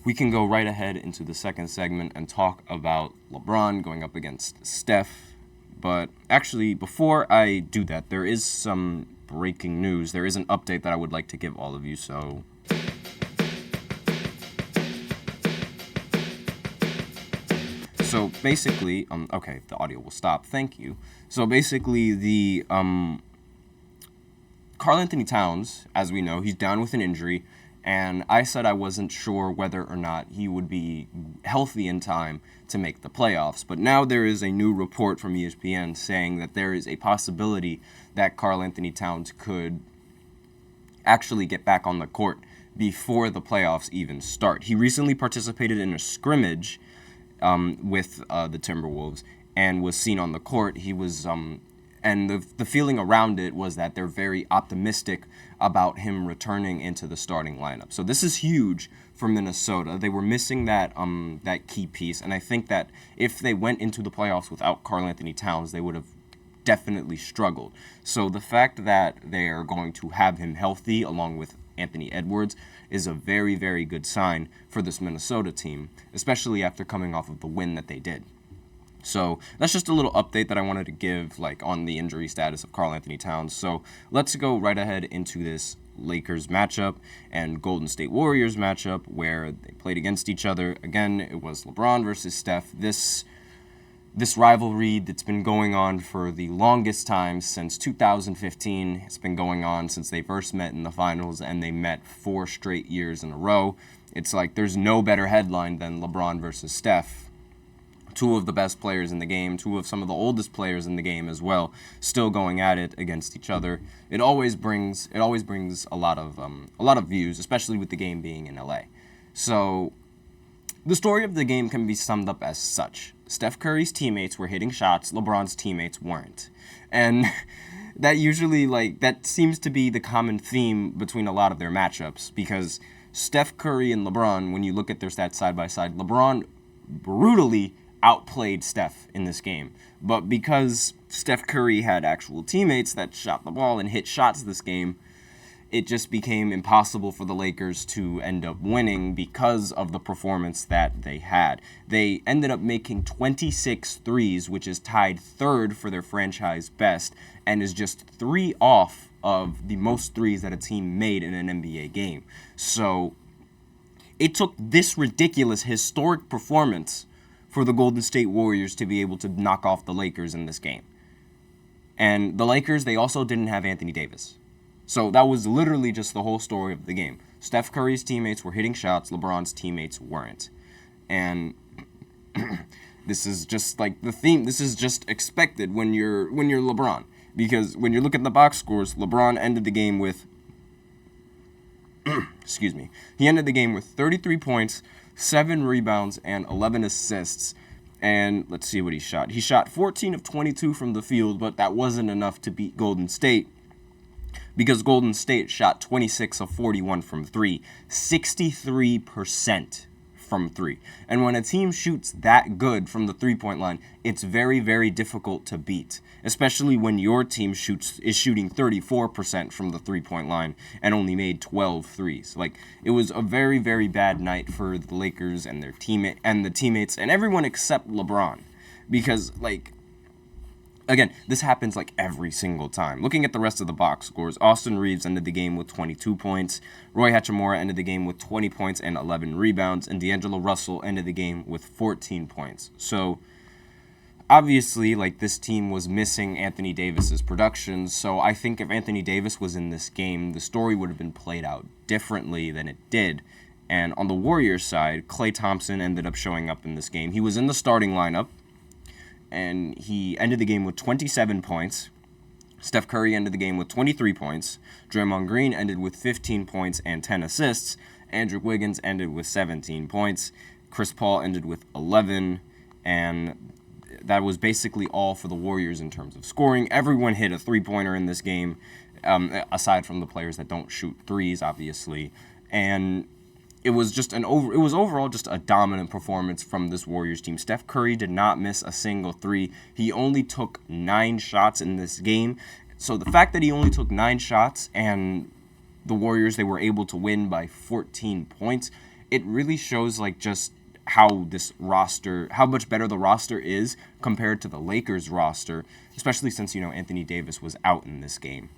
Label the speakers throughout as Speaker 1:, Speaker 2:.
Speaker 1: we can go right ahead into the second segment and talk about LeBron going up against Steph. But actually, before I do that, there is some breaking news. There is an update that I would like to give all of you, so... So basically, okay, the audio will stop. Thank you. So basically, the Karl Anthony Towns, as we know, he's down with an injury, and I said I wasn't sure whether or not he would be healthy in time to make the playoffs. But now there is a new report from ESPN saying that there is a possibility that Karl Anthony Towns could actually get back on the court before the playoffs even start. He recently participated in a scrimmage with the Timberwolves and was seen on the court. He was, and the feeling around it was that they're very optimistic about him returning into the starting lineup. So this is huge for Minnesota. They were missing that key piece, and I think that if they went into the playoffs without Karl Anthony Towns, they would have definitely struggled. So the fact that they are going to have him healthy along with Anthony Edwards is a very, very good sign for this Minnesota team, especially after coming off of the win that they did. So that's just a little update that I wanted to give, on the injury status of Karl Anthony Towns. So let's go right ahead into this Lakers matchup and Golden State Warriors matchup where they played against each other. Again, it was LeBron versus Steph. This rivalry that's been going on for the longest time since 2015. It's been going on since they first met in the finals, and they met 4 straight years in a row. It's like there's no better headline than LeBron versus Steph. 2 of the best players in the game, 2 of some of the oldest players in the game as well, still going at it against each other. It always brings a lot of views, especially with the game being in LA. So the story of the game can be summed up as such. Steph Curry's teammates were hitting shots, LeBron's teammates weren't. And that usually, that seems to be the common theme between a lot of their matchups, because Steph Curry and LeBron, when you look at their stats side by side, LeBron brutally outplayed Steph in this game. But because Steph Curry had actual teammates that shot the ball and hit shots this game, it just became impossible for the Lakers to end up winning because of the performance that they had. They ended up making 26 threes, which is tied 3rd for their franchise best, and is just 3 off of the most threes that a team made in an NBA game. So it took this ridiculous, historic performance for the Golden State Warriors to be able to knock off the Lakers in this game. And the Lakers, they also didn't have Anthony Davis. So that was literally just the whole story of the game. Steph Curry's teammates were hitting shots, LeBron's teammates weren't. And this is just the theme. This is just expected when you're LeBron. Because when you look at the box scores, LeBron ended the game with he ended the game with 33 points, 7 rebounds, and 11 assists. And let's see what he shot. He shot 14 of 22 from the field, but that wasn't enough to beat Golden State, because Golden State shot 26 of 41 from 3, 63% from 3. And when a team shoots that good from the three-point line, it's very, very difficult to beat, especially when your team is shooting 34% from the three-point line and only made 12 threes. It was a very, very bad night for the Lakers and their teammate and the teammates and everyone except LeBron, because again, this happens every single time. Looking at the rest of the box scores, Austin Reeves ended the game with 22 points. Roy Hachimura ended the game with 20 points and 11 rebounds. And D'Angelo Russell ended the game with 14 points. So, obviously, this team was missing Anthony Davis's production. So, I think if Anthony Davis was in this game, the story would have been played out differently than it did. And on the Warriors side, Klay Thompson ended up showing up in this game. He was in the starting lineup, and he ended the game with 27 points. Steph Curry ended the game with 23 points. Draymond Green ended with 15 points and 10 assists. Andrew Wiggins ended with 17 points. Chris Paul ended with 11. And that was basically all for the Warriors in terms of scoring. Everyone hit a three-pointer in this game, aside from the players that don't shoot threes, obviously. And it was overall just a dominant performance from this Warriors team. Steph Curry did not miss a single three. He only took 9 shots in this game. So the fact that he only took 9 shots and the Warriors, they were able to win by 14 points, it really shows like just how much better the roster is compared to the Lakers roster, especially since, Anthony Davis was out in this game.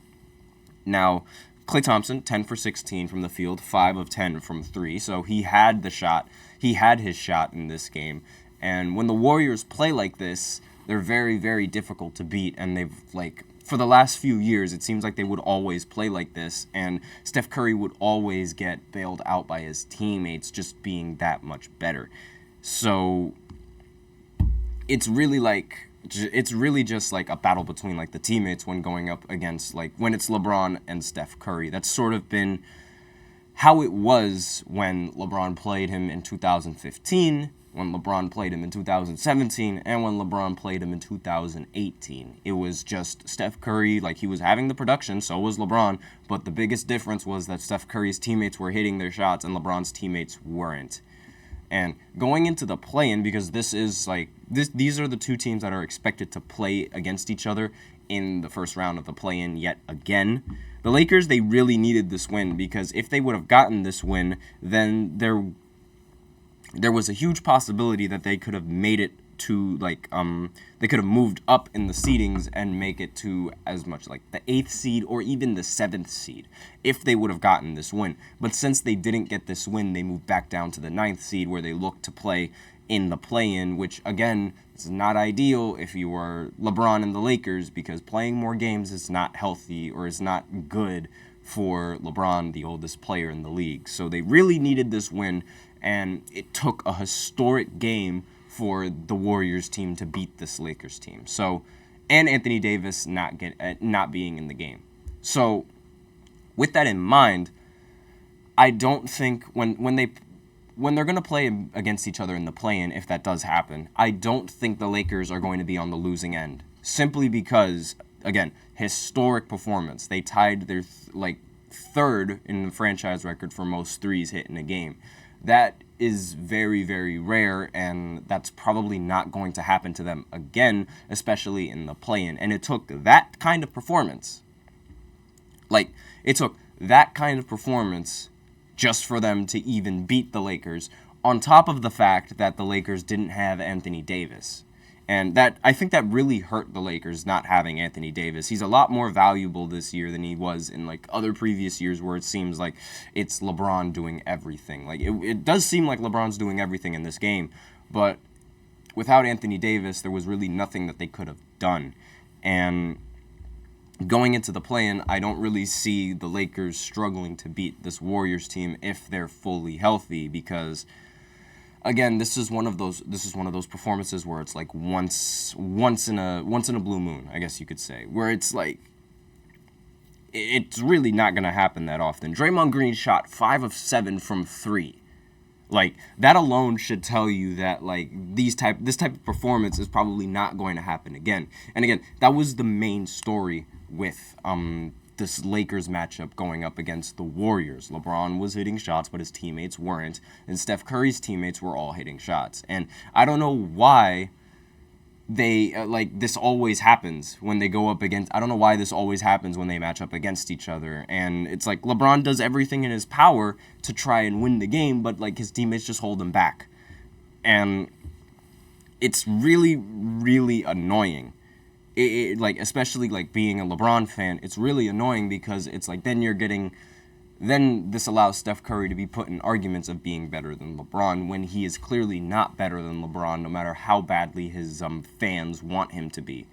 Speaker 1: Now, Klay Thompson, 10 for 16 from the field, 5 of 10 from 3, so he had the shot. He had his shot in this game. And when the Warriors play like this, they're very, very difficult to beat, and they've, for the last few years, it seems like they would always play like this, and Steph Curry would always get bailed out by his teammates just being that much better. So it's really just like a battle between like the teammates when going up against when it's LeBron and Steph Curry. That's sort of been how it was when LeBron played him in 2015, when LeBron played him in 2017, and when LeBron played him in 2018. It was just Steph Curry, he was having the production, so was LeBron, but the biggest difference was that Steph Curry's teammates were hitting their shots and LeBron's teammates weren't. And going into the play-in, because these are the two teams that are expected to play against each other in the first round of the play-in yet again. The Lakers, they really needed this win, because if they would have gotten this win, then there was a huge possibility that they could have made it to they could have moved up in the seedings and make it to as much the 8th seed or even the 7th seed if they would have gotten this win. But since they didn't get this win, they moved back down to the 9th seed, where they look to play in the play-in, which again is not ideal if you are LeBron and the Lakers, because playing more games is not healthy or is not good for LeBron, the oldest player in the league. So they really needed this win, and it took a historic game for the Warriors team to beat this Lakers team. So, and Anthony Davis not being in the game. So, with that in mind, I don't think when they're going to play against each other in the play-in, if that does happen, I don't think the Lakers are going to be on the losing end. Simply because, again, historic performance. They tied their third in the franchise record for most threes hit in a game. That is very, very rare, and that's probably not going to happen to them again, especially in the play-in. And it took that kind of performance. Just for them to even beat the Lakers, on top of the fact that the Lakers didn't have Anthony Davis. And I think that really hurt the Lakers, not having Anthony Davis. He's a lot more valuable this year than he was in other previous years, where it seems like it's LeBron doing everything. It does seem like LeBron's doing everything in this game, but without Anthony Davis, there was really nothing that they could have done. And going into the play-in, I don't really see the Lakers struggling to beat this Warriors team if they're fully healthy, because again, this is one of those performances where it's once in a blue moon, I guess you could say, where it's it's really not going to happen that often. Draymond Green shot 5 of 7 from 3. That alone should tell you that this type of performance is probably not going to happen again. And again, that was the main story with this Lakers matchup going up against the Warriors. LeBron was hitting shots, but his teammates weren't, and Steph Curry's teammates were all hitting shots. And I don't know why they this always happens when they go up against. I don't know why this always happens when they match up against each other. And it's LeBron does everything in his power to try and win the game, but his teammates just hold him back, and it's really, really annoying. Especially being a LeBron fan, it's really annoying, because it's then this allows Steph Curry to be put in arguments of being better than LeBron, when he is clearly not better than LeBron, no matter how badly his fans want him to be.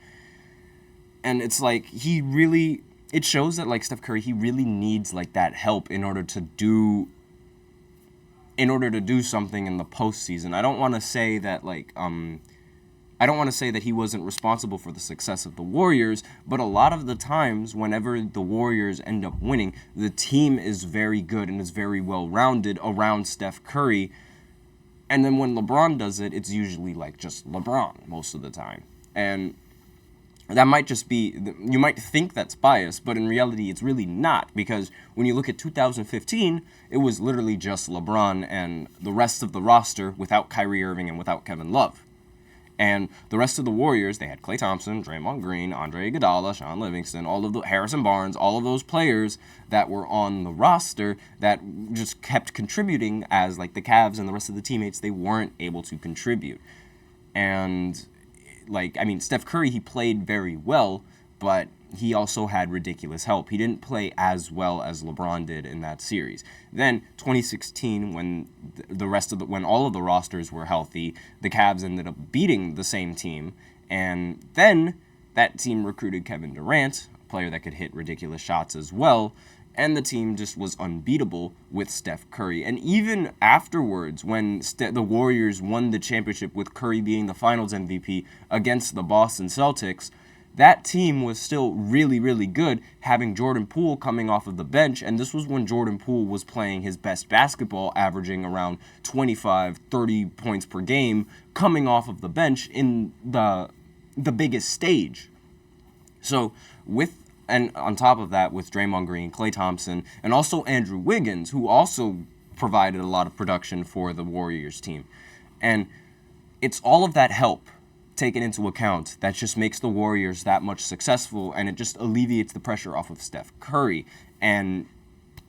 Speaker 1: And it's it shows that Steph Curry, he really needs that help in order to do something in the postseason. I don't want to say that he wasn't responsible for the success of the Warriors, but a lot of the times, whenever the Warriors end up winning, the team is very good and is very well-rounded around Steph Curry. And then when LeBron does it, it's usually just LeBron most of the time. And that might just be, you might think that's biased, but in reality, it's really not, because when you look at 2015, it was literally just LeBron and the rest of the roster without Kyrie Irving and without Kevin Love. And the rest of the Warriors, they had Klay Thompson, Draymond Green, Andre Iguodala, Sean Livingston, all of the Harrison Barnes, all of those players that were on the roster that just kept contributing as like the Cavs and the rest of the teammates, they weren't able to contribute. And Steph Curry, he played very well, but he also had ridiculous help. He didn't play as well as LeBron did in that series. Then 2016, when when all of the rosters were healthy, the Cavs ended up beating the same team, and then that team recruited Kevin Durant, a player that could hit ridiculous shots as well, and the team just was unbeatable with Steph Curry. And even afterwards, when the Warriors won the championship with Curry being the Finals MVP against the Boston Celtics, that team was still really, really good, having Jordan Poole coming off of the bench, and this was when Jordan Poole was playing his best basketball, averaging around 25, 30 points per game, coming off of the bench in the biggest stage. So, and on top of that, with Draymond Green, Klay Thompson, and also Andrew Wiggins, who also provided a lot of production for the Warriors team. And it's all of that help taken into account that just makes the Warriors that much successful, and it just alleviates the pressure off of Steph Curry. And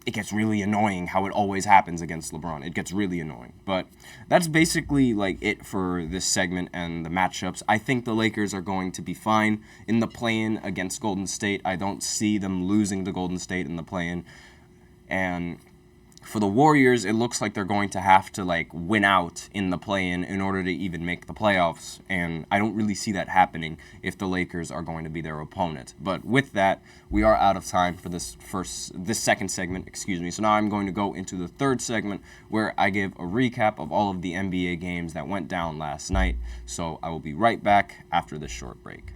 Speaker 1: it gets really annoying how it always happens against LeBron. It gets really annoying. But that's basically like it for this segment and the matchups. I think the Lakers are going to be fine in the play-in against Golden State. I don't see them losing to Golden State in the play-in. And for the Warriors, it looks like they're going to have to win out in the play-in in order to even make the playoffs, and I don't really see that happening if the Lakers are going to be their opponent. But with that, we are out of time for this second segment, So now I'm going to go into the third segment where I give a recap of all of the NBA games that went down last night. So I will be right back after this short break.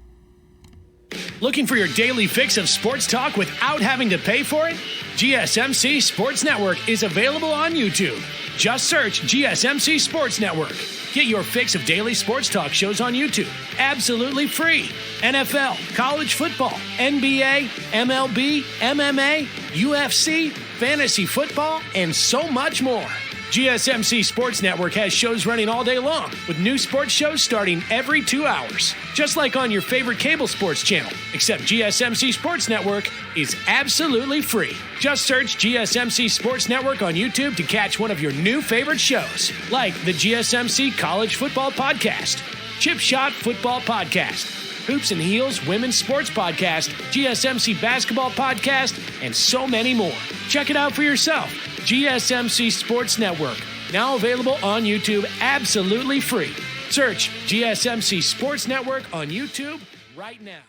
Speaker 2: Looking for your daily fix of sports talk without having to pay for it? GSMC Sports Network is available on YouTube. Just search GSMC Sports Network. Get your fix of daily sports talk shows on YouTube, absolutely free. NFL, college football, NBA, MLB, MMA, UFC, fantasy football, and so much more. GSMC Sports Network has shows running all day long, with new sports shows starting every 2 hours. Just like on your favorite cable sports channel, except GSMC Sports Network is absolutely free. Just search GSMC Sports Network on YouTube to catch one of your new favorite shows, like the GSMC College Football Podcast, Chip Shot Football Podcast, Hoops and Heels Women's Sports Podcast, GSMC Basketball Podcast, and so many more. Check it out for yourself. GSMC Sports Network, now available on YouTube absolutely free. Search GSMC Sports Network on YouTube right now.